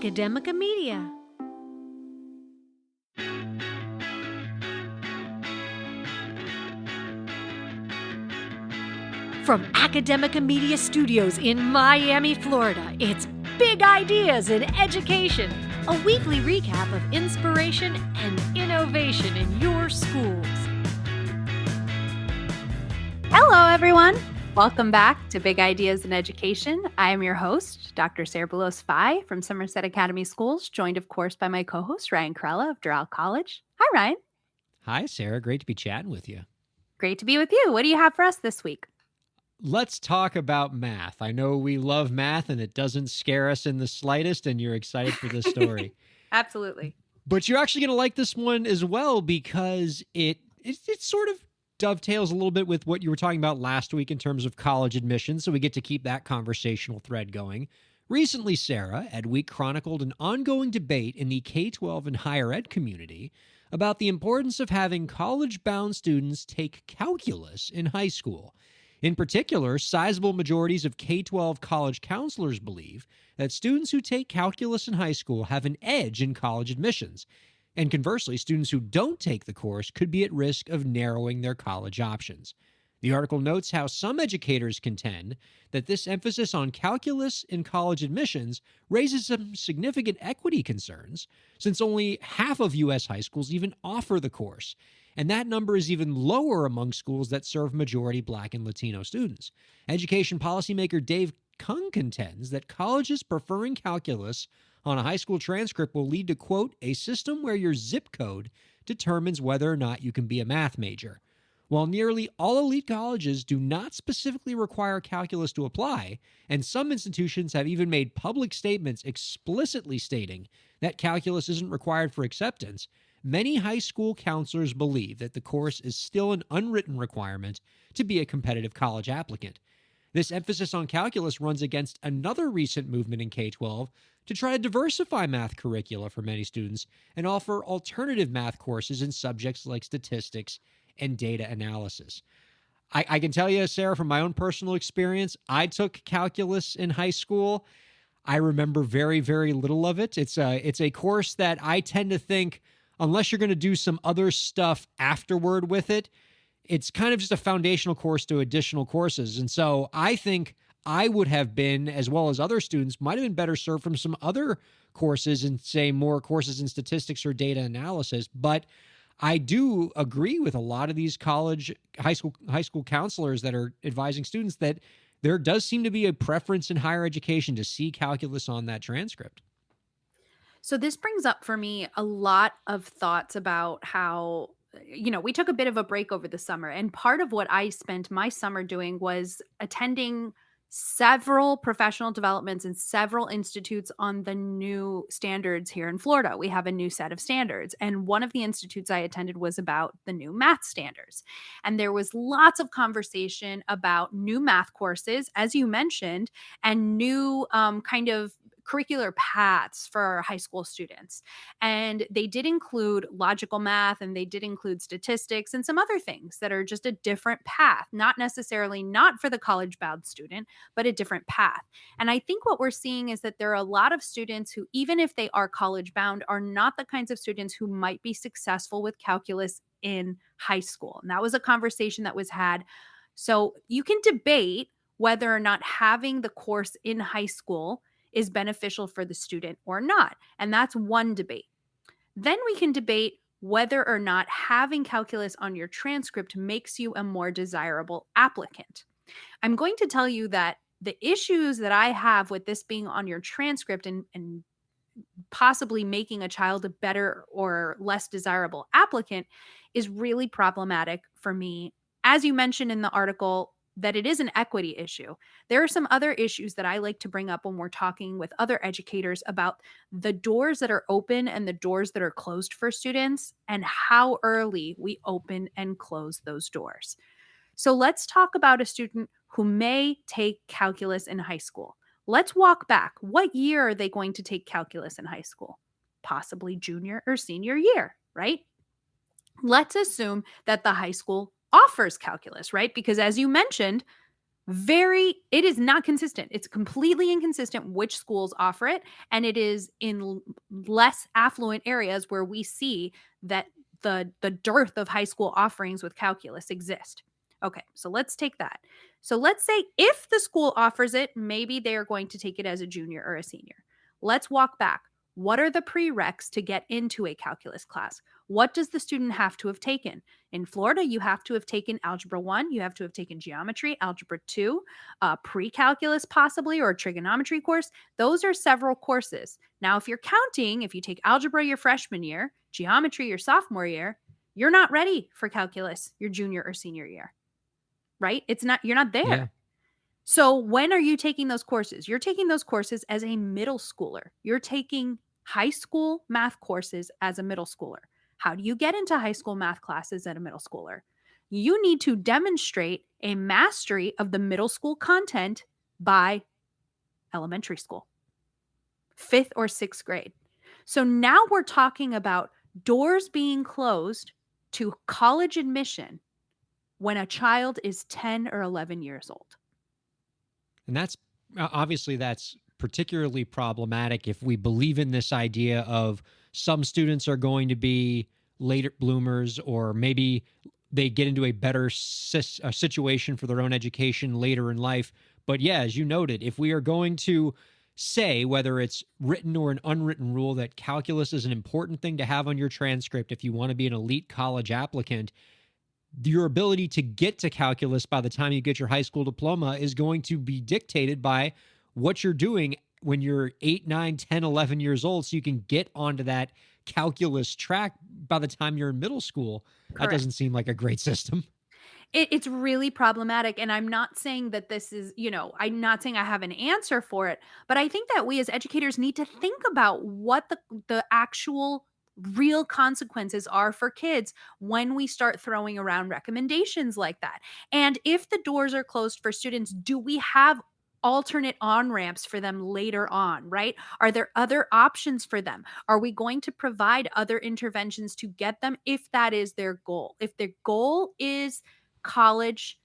Academica Media. From Academica Media Studios in Miami, Florida, it's Big Ideas in Education, a weekly recap of inspiration and innovation in your schools. Hello, everyone. Welcome back to Big Ideas in Education. I am your host, Dr. Sarah Boulos from Somerset Academy Schools, joined, of course, by my co-host, Ryan Kairalla of Doral College. Hi, Ryan. Hi, Sarah. Great to be chatting with you. Great to be with you. What do you have for us this week? Let's talk about math. I know we love math and it doesn't scare us in the slightest, and you're excited for this story. Absolutely. But you're actually going to like this one as well because it sort of dovetails a little bit with what you were talking about last week in terms of college admissions, so we get to keep that conversational thread going. Recently, Sarah, Edweek chronicled an ongoing debate in the K-12 and higher ed community about the importance of having college-bound students take calculus in high school. In particular, sizable majorities of K-12 college counselors believe that students who take calculus in high school have an edge in college admissions. And conversely, students who don't take the course could be at risk of narrowing their college options. The article notes how some educators contend that this emphasis on calculus in college admissions raises some significant equity concerns, since only half of U.S. high schools even offer the course. And that number is even lower among schools that serve majority Black and Latino students. Education policymaker Dave Kung contends that colleges preferring calculus on a high school transcript will lead to, quote, a system where your zip code determines whether or not you can be a math major. While nearly all elite colleges do not specifically require calculus to apply, and some institutions have even made public statements explicitly stating that calculus isn't required for acceptance, many high school counselors believe that the course is still an unwritten requirement to be a competitive college applicant. This emphasis on calculus runs against another recent movement in K-12 to try to diversify math curricula for many students and offer alternative math courses in subjects like statistics and data analysis. I can tell you, Sarah, from my own personal experience, I took calculus in high school. I remember very, very little of it. It's a course that I tend to think, unless you're going to do some other stuff afterward with it, it's kind of just a foundational course to additional courses. And so I think I would have been, as well as other students, might have been better served from some other courses and say more courses in statistics or data analysis. But I do agree with a lot of these high school counselors that are advising students that there does seem to be a preference in higher education to see calculus on that transcript. So this brings up for me a lot of thoughts about how, we took a bit of a break over the summer, and part of what I spent my summer doing was attending several professional developments in several institutes on the new standards here in Florida. We have a new set of standards, and one of the institutes I attended was about the new math standards. And there was lots of conversation about new math courses, as you mentioned, and new kind of curricular paths for high school students. And they did include logical math, and they did include statistics and some other things that are just a different path, not necessarily not for the college-bound student, but a different path. And I think what we're seeing is that there are a lot of students who, even if they are college-bound, are not the kinds of students who might be successful with calculus in high school. And that was a conversation that was had. So you can debate whether or not having the course in high school is beneficial for the student or not. And that's one debate. Then we can debate whether or not having calculus on your transcript makes you a more desirable applicant. I'm going to tell you that the issues that I have with this being on your transcript and possibly making a child a better or less desirable applicant is really problematic for me. As you mentioned in the article, that it is an equity issue. There are some other issues that I like to bring up when we're talking with other educators about the doors that are open and the doors that are closed for students, and how early we open and close those doors. So let's talk about a student who may take calculus in high school. Let's walk back. What year are they going to take calculus in high school? Possibly junior or senior year, right? Let's assume that the high school offers calculus, right? Because as you mentioned, It is not consistent. It's completely inconsistent which schools offer it. And it is in less affluent areas where we see that the dearth of high school offerings with calculus exist. Okay, so let's take that. So let's say if the school offers it, maybe they are going to take it as a junior or a senior. Let's walk back. What are the prereqs to get into a calculus class? What does the student have to have taken? In Florida, you have to have taken Algebra 1, you have to have taken Geometry, Algebra 2, pre-calculus possibly, or a trigonometry course. Those are several courses. Now, if you're counting, if you take Algebra your freshman year, Geometry your sophomore year, you're not ready for calculus your junior or senior year, right? You're not there. Yeah. So when are you taking those courses? You're taking those courses as a middle schooler. You're taking high school math courses as a middle schooler. How do you get into high school math classes as a middle schooler? You need to demonstrate a mastery of the middle school content by elementary school, 5th or 6th grade. So now we're talking about doors being closed to college admission when a child is 10 or 11 years old. And that's obviously that's particularly problematic if we believe in this idea of some students are going to be later bloomers, or maybe they get into a better situation for their own education later in life. But yeah, as you noted, if we are going to say, whether it's written or an unwritten rule, that calculus is an important thing to have on your transcript if you want to be an elite college applicant, your ability to get to calculus by the time you get your high school diploma is going to be dictated by what you're doing when you're 8, 9, 10, 11 years old, so you can get onto that calculus track by the time you're in middle school. Correct. That doesn't seem like a great system. It's really problematic. And I'm not saying that this is, I'm not saying I have an answer for it, but I think that we as educators need to think about what the actual real consequences are for kids when we start throwing around recommendations like that. And if the doors are closed for students, do we have alternate on-ramps for them later on, right? Are there other options for them? Are we going to provide other interventions to get them if that is their goal? If their goal is college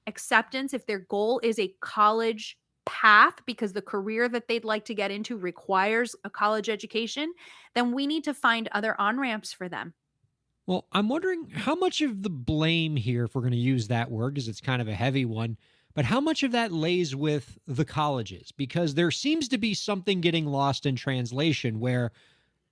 acceptance, if their goal is a college path because the career that they'd like to get into requires a college education, then we need to find other on-ramps for them. Well, I'm wondering how much of the blame here, if we're going to use that word, because it's kind of a heavy one, but how much of that lays with the colleges? Because there seems to be something getting lost in translation where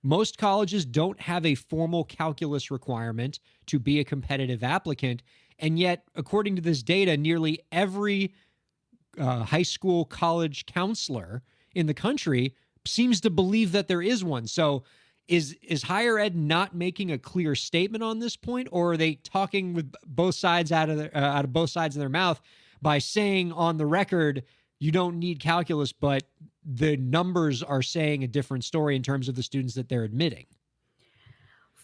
most colleges don't have a formal calculus requirement to be a competitive applicant. And yet, according to this data, nearly every high school college counselor in the country seems to believe that there is one. So is higher ed not making a clear statement on this point, or are they talking with both sides out of both sides of their mouth by saying on the record you don't need calculus, but the numbers are saying a different story in terms of the students that they're admitting?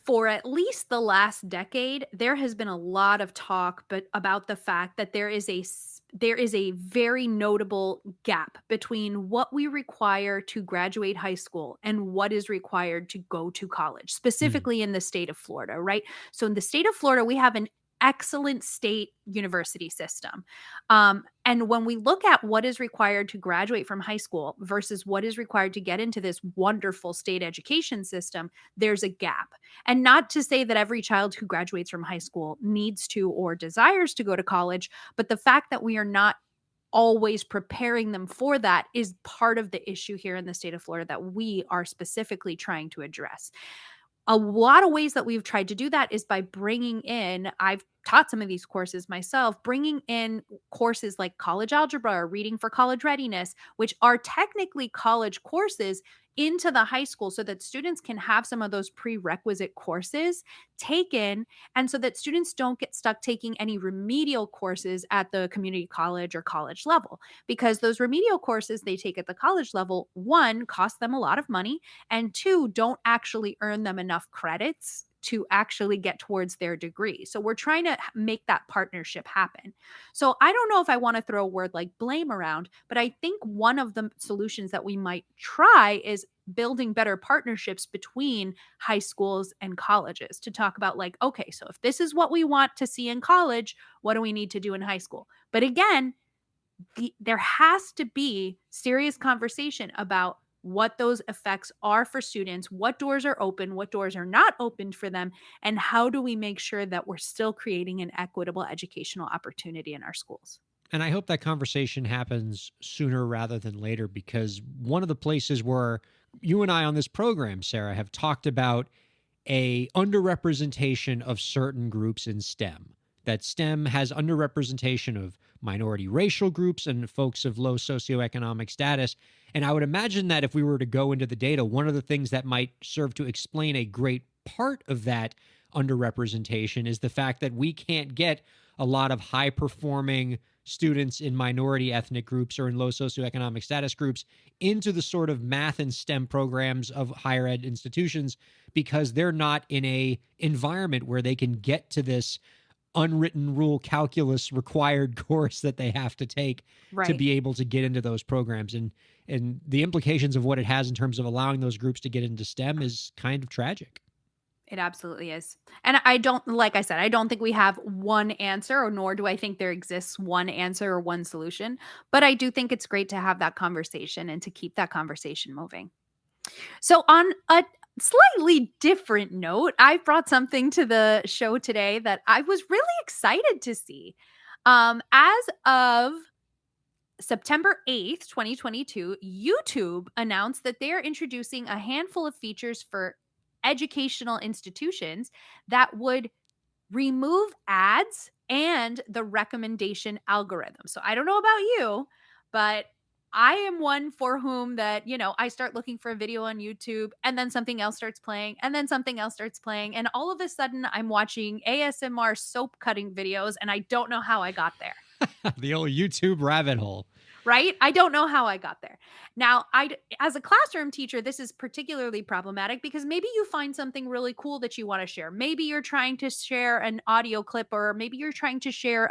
For at least the last decade, there has been a lot of talk about the fact that there is a very notable gap between what we require to graduate high school and what is required to go to college, specifically in the state of Florida, right? So in the state of Florida, we have an excellent state university system. And when we look at what is required to graduate from high school versus what is required to get into this wonderful state education system, there's a gap. And not to say that every child who graduates from high school needs to or desires to go to college, but the fact that we are not always preparing them for that is part of the issue here in the state of Florida that we are specifically trying to address. A lot of ways that we've tried to do that is by bringing in, I've taught some of these courses myself, bringing in courses like college algebra or reading for college readiness, which are technically college courses, into the high school so that students can have some of those prerequisite courses taken, and so that students don't get stuck taking any remedial courses at the community college or college level, because those remedial courses they take at the college level, one, cost them a lot of money, and two, don't actually earn them enough credits to actually get towards their degree. So we're trying to make that partnership happen. So I don't know if I want to throw a word like blame around, but I think one of the solutions that we might try is building better partnerships between high schools and colleges to talk about, like, okay, so if this is what we want to see in college, what do we need to do in high school? But again, there has to be serious conversation about what those effects are for students, what doors are open, what doors are not opened for them, and how do we make sure that we're still creating an equitable educational opportunity in our schools. And I hope that conversation happens sooner rather than later, because one of the places where you and I on this program, Sarah, have talked about a underrepresentation of certain groups in STEM, that STEM has underrepresentation of minority racial groups and folks of low socioeconomic status. And I would imagine that if we were to go into the data, one of the things that might serve to explain a great part of that underrepresentation is the fact that we can't get a lot of high performing students in minority ethnic groups or in low socioeconomic status groups into the sort of math and STEM programs of higher ed institutions, because they're not in a environment where they can get to this unwritten rule calculus required course that they have to take to be able to get into those programs. And the implications of what it has in terms of allowing those groups to get into STEM is kind of tragic. It absolutely is. And I don't, like I said, I don't think we have one answer, or nor do I think there exists one answer or one solution. But I do think it's great to have that conversation and to keep that conversation moving. So on a slightly different note, I brought something to the show today that I was really excited to see. As of September 8th, 2022, YouTube announced that they are introducing a handful of features for educational institutions that would remove ads and the recommendation algorithm. So I don't know about you, but I am one for whom that, I start looking for a video on YouTube and then something else starts playing and then something else starts playing. And all of a sudden I'm watching ASMR soap cutting videos and I don't know how I got there. The old YouTube rabbit hole. Right? I don't know how I got there. Now, as a classroom teacher, this is particularly problematic because maybe you find something really cool that you want to share. Maybe you're trying to share an audio clip, or maybe you're trying to share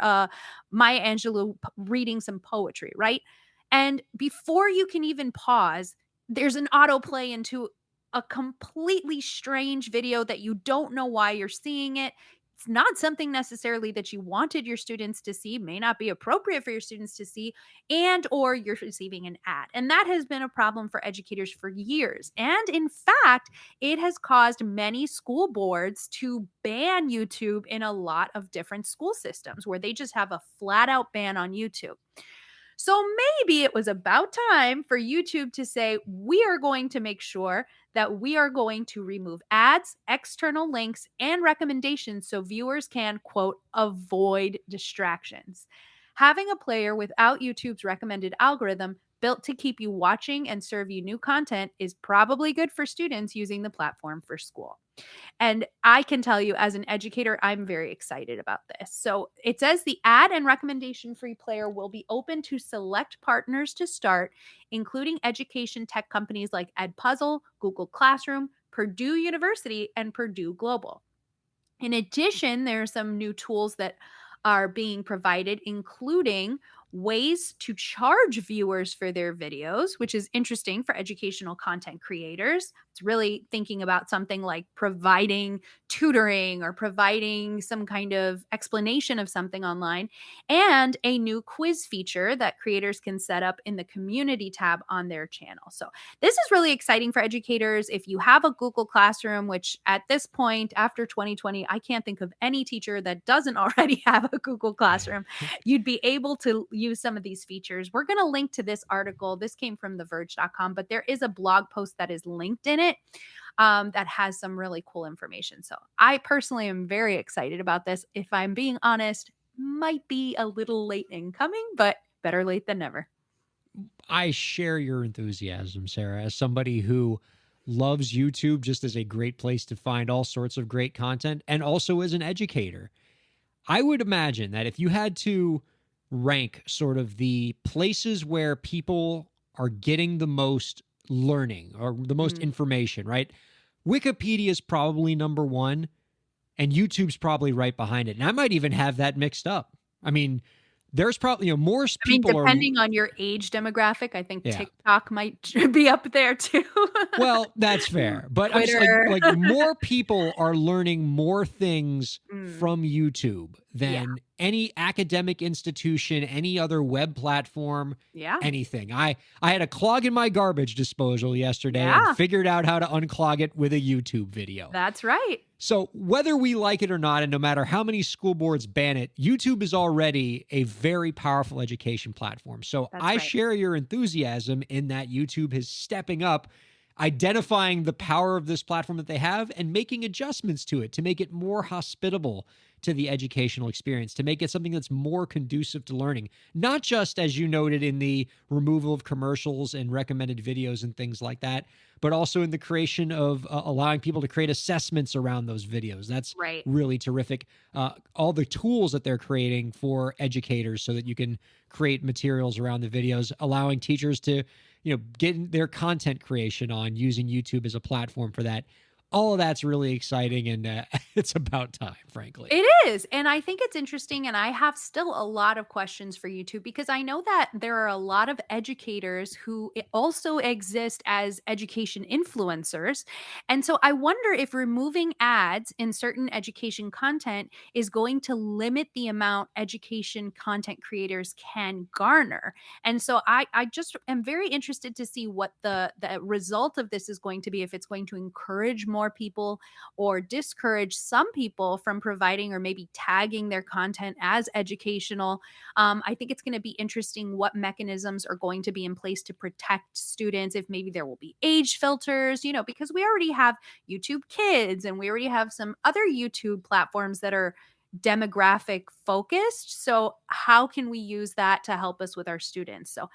Maya Angelou reading some poetry, right? And before you can even pause, there's an autoplay into a completely strange video that you don't know why you're seeing it. It's not something necessarily that you wanted your students to see, may not be appropriate for your students to see, and or you're receiving an ad. And that has been a problem for educators for years. And in fact, it has caused many school boards to ban YouTube in a lot of different school systems where they just have a flat out ban on YouTube. So maybe it was about time for YouTube to say, we are going to make sure that we are going to remove ads, external links, and recommendations so viewers can, quote, avoid distractions. Having a player without YouTube's recommended algorithm built to keep you watching and serve you new content is probably good for students using the platform for school. And I can tell you, as an educator, I'm very excited about this. So it says the ad and recommendation free player will be open to select partners to start, including education tech companies like Edpuzzle, Google Classroom, Purdue University, and Purdue Global. In addition, there are some new tools that are being provided, including ways to charge viewers for their videos, which is interesting for educational content creators. It's really thinking about something like providing tutoring or providing some kind of explanation of something online, and a new quiz feature that creators can set up in the community tab on their channel. So this is really exciting for educators. If you have a Google Classroom, which at this point, after 2020, I can't think of any teacher that doesn't already have a Google Classroom, you'd be able to use some of these features. We're going to link to this article. This came from theverge.com, but there is a blog post that is linked in it that has some really cool information. So I personally am very excited about this. If I'm being honest, might be a little late in coming, but better late than never. I share your enthusiasm, Sarah, as somebody who loves YouTube just as a great place to find all sorts of great content, and also as an educator. I would imagine that if you had to rank sort of the places where people are getting the most learning or the most information, right? Wikipedia is probably number one, and YouTube's probably right behind it. And I might even have that mixed up. I mean, there's probably, more I mean, people are. depending on your age demographic, I think Yeah. TikTok might be up there too. Well, that's fair. But I'm just Twitter. like more people are learning more things from YouTube than any academic institution, any other web platform, anything. I had a clog in my garbage disposal yesterday and figured out how to unclog it with a YouTube video. That's right. So whether we like it or not, and no matter how many school boards ban it, YouTube is already a very powerful education platform. So I share your enthusiasm in that YouTube is stepping up, identifying the power of this platform that they have and making adjustments to it to make it more hospitable to the educational experience, to make it something that's more conducive to learning. Not just, as you noted, in the removal of commercials and recommended videos and things like that, but also in the creation of allowing people to create assessments around those videos. That's really terrific. All the tools that they're creating for educators so that you can create materials around the videos, allowing teachers to, get their content creation on using YouTube as a platform for that. All of that's really exciting, and it's about time, frankly. It is. And I think it's interesting. And I have still a lot of questions for you too, because I know that there are a lot of educators who also exist as education influencers. And so I wonder if removing ads in certain education content is going to limit the amount education content creators can garner. And so I just am very interested to see what the result of this is going to be, if it's going to encourage more people or discourage some people from providing or maybe tagging their content as educational. I think it's going to be interesting what mechanisms are going to be in place to protect students, if maybe there will be age filters, because we already have YouTube Kids and we already have some other YouTube platforms that are demographic focused. So how can we use that to help us with our students? So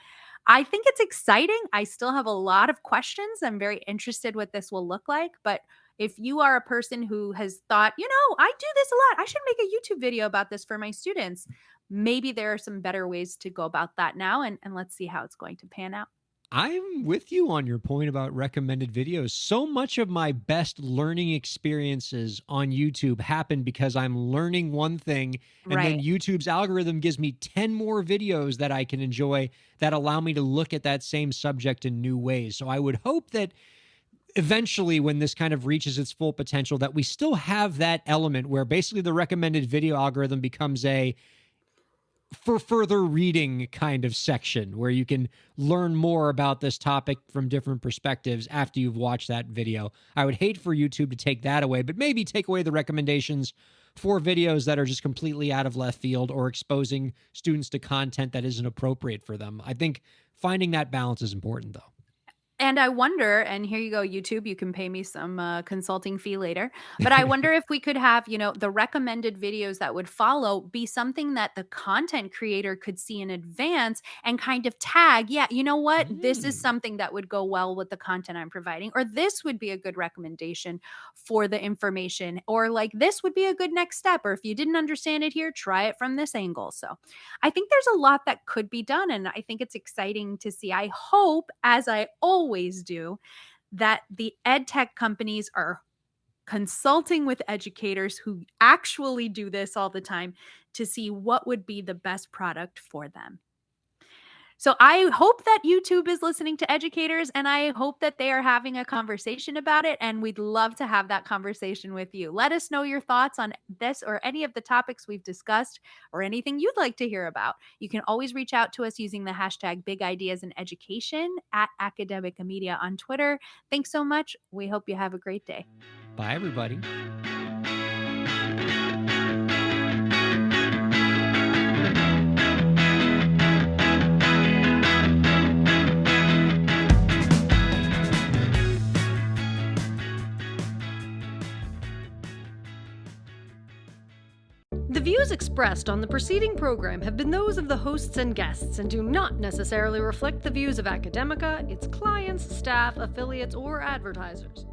I think it's exciting. I still have a lot of questions. I'm very interested what this will look like. But if you are a person who has thought, I do this a lot, I should make a YouTube video about this for my students, maybe there are some better ways to go about that now. And let's see how it's going to pan out. I'm with you on your point about recommended videos. So much of my best learning experiences on YouTube happen because I'm learning one thing, and then YouTube's algorithm gives me 10 more videos that I can enjoy that allow me to look at that same subject in new ways. So I would hope that eventually, when this kind of reaches its full potential, that we still have that element where basically the recommended video algorithm becomes a for further reading kind of section where you can learn more about this topic from different perspectives after you've watched that video. I would hate for YouTube to take that away, but maybe take away the recommendations for videos that are just completely out of left field or exposing students to content that isn't appropriate for them. I think finding that balance is important, though. And I wonder, and here you go, YouTube, you can pay me some consulting fee later, but I wonder if we could have, the recommended videos that would follow be something that the content creator could see in advance and kind of tag, this is something that would go well with the content I'm providing, or this would be a good recommendation for the information, or like this would be a good next step, or if you didn't understand it here, try it from this angle. So I think there's a lot that could be done, and I think it's exciting to see. I hope, as I always do, that the ed tech companies are consulting with educators who actually do this all the time to see what would be the best product for them. So I hope that YouTube is listening to educators, and I hope that they are having a conversation about it, and we'd love to have that conversation with you. Let us know your thoughts on this or any of the topics we've discussed, or anything you'd like to hear about. You can always reach out to us using the hashtag BigIdeasInEducation at Academica Media on Twitter. Thanks so much. We hope you have a great day. Bye, everybody. The views expressed on the preceding program have been those of the hosts and guests and do not necessarily reflect the views of Academica, its clients, staff, affiliates, or advertisers.